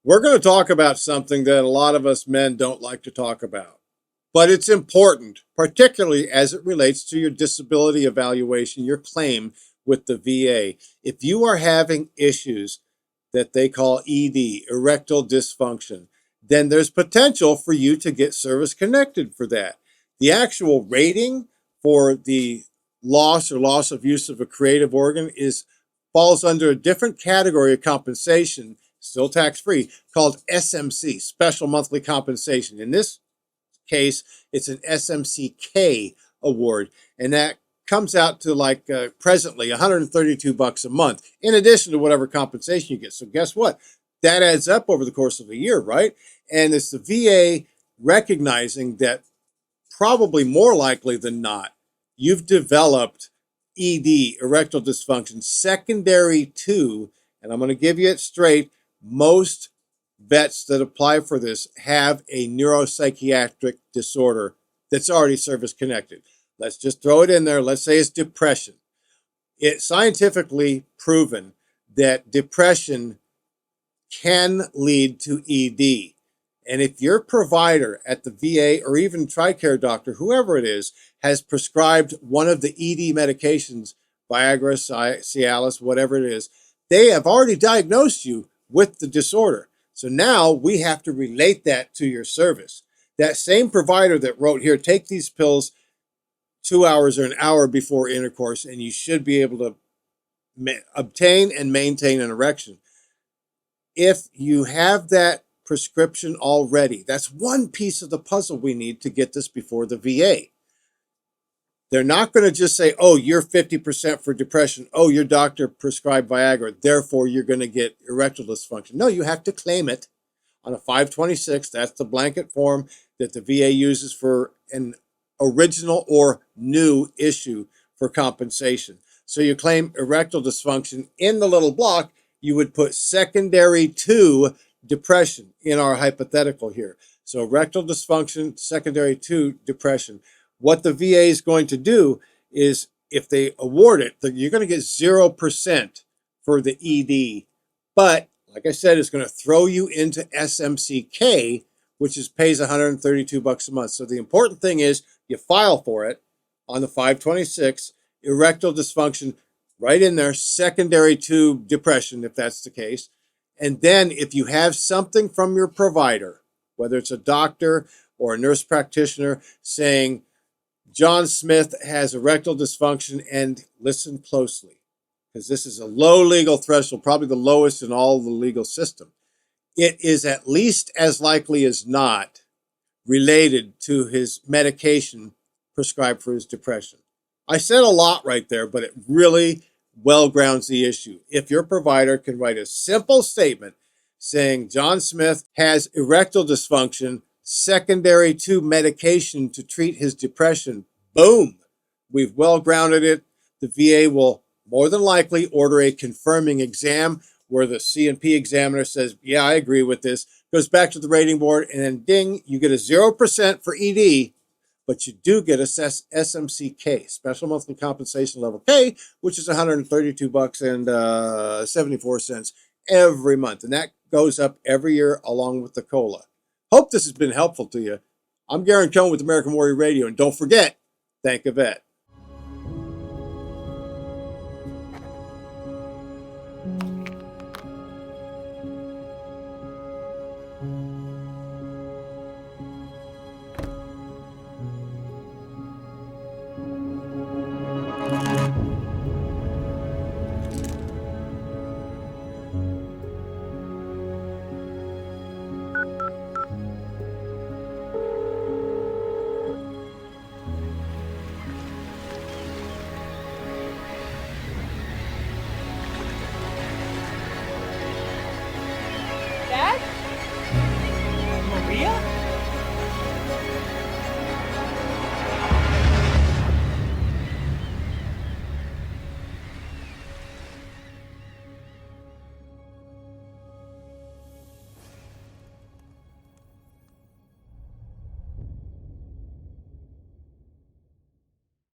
We're going to talk about something that a lot of us men don't like to talk about, but it's important, particularly as it relates to your disability evaluation, your claim with the VA. If you are having issues that they call ED, erectile dysfunction, then there's potential for you to get service connected for that. The actual rating for the loss or loss of use of a creative organ falls under a different category of compensation, still tax-free, called SMC, Special Monthly Compensation. In this case, it's an SMCK award, and that comes out to presently $132 a month, in addition to whatever compensation you get. So guess what? That adds up over the course of a year, right? And it's the VA recognizing that probably more likely than not, you've developed ED, erectile dysfunction, secondary to, and I'm going to give you it straight, most vets that apply for this have a neuropsychiatric disorder that's already service connected. Let's just throw it in there. Let's say it's depression. It's scientifically proven that depression can lead to ED. And if your provider at the VA or even TRICARE doctor, whoever it is, has prescribed one of the ED medications, Viagra, Cialis, whatever it is, they have already diagnosed you with the disorder. So now we have to relate that to your service. That same provider that wrote here, take these pills 2 hours or an hour before intercourse, and you should be able to obtain and maintain an erection. If you have that prescription already, that's one piece of the puzzle we need to get this before the VA. They're not going to just say, oh, you're 50% for depression. Oh, your doctor prescribed Viagra, therefore you're going to get erectile dysfunction. No, you have to claim it on a 526. That's the blanket form that the VA uses for an original or new issue for compensation. So you claim erectile dysfunction. In the little block, you would put secondary to depression in our hypothetical here. So erectile dysfunction, secondary to depression. What the VA is going to do is, if they award it, you're going to get 0% for the ED. But, like I said, it's going to throw you into SMCK, which pays $132 a month. So the important thing is you file for it on the 526, erectile dysfunction, right in there, secondary to depression, if that's the case. And then if you have something from your provider, whether it's a doctor or a nurse practitioner, saying, John Smith has erectile dysfunction, and listen closely, because this is a low legal threshold, probably the lowest in all the legal system. It is at least as likely as not related to his medication prescribed for his depression. I said a lot right there, but it really well grounds the issue. If your provider can write a simple statement saying John Smith has erectile dysfunction secondary to medication to treat his depression, boom, we've well grounded it. The VA will more than likely order a confirming exam where the C&P examiner says, yeah, I agree with this, goes back to the rating board, and then ding, you get a 0% for ED, but you do get a SMCK, Special Monthly Compensation Level K, which is $132.74 every month. And that goes up every year along with the COLA. Hope this has been helpful to you. I'm Garen Cohn with American Warrior Radio, and don't forget, thank a vet.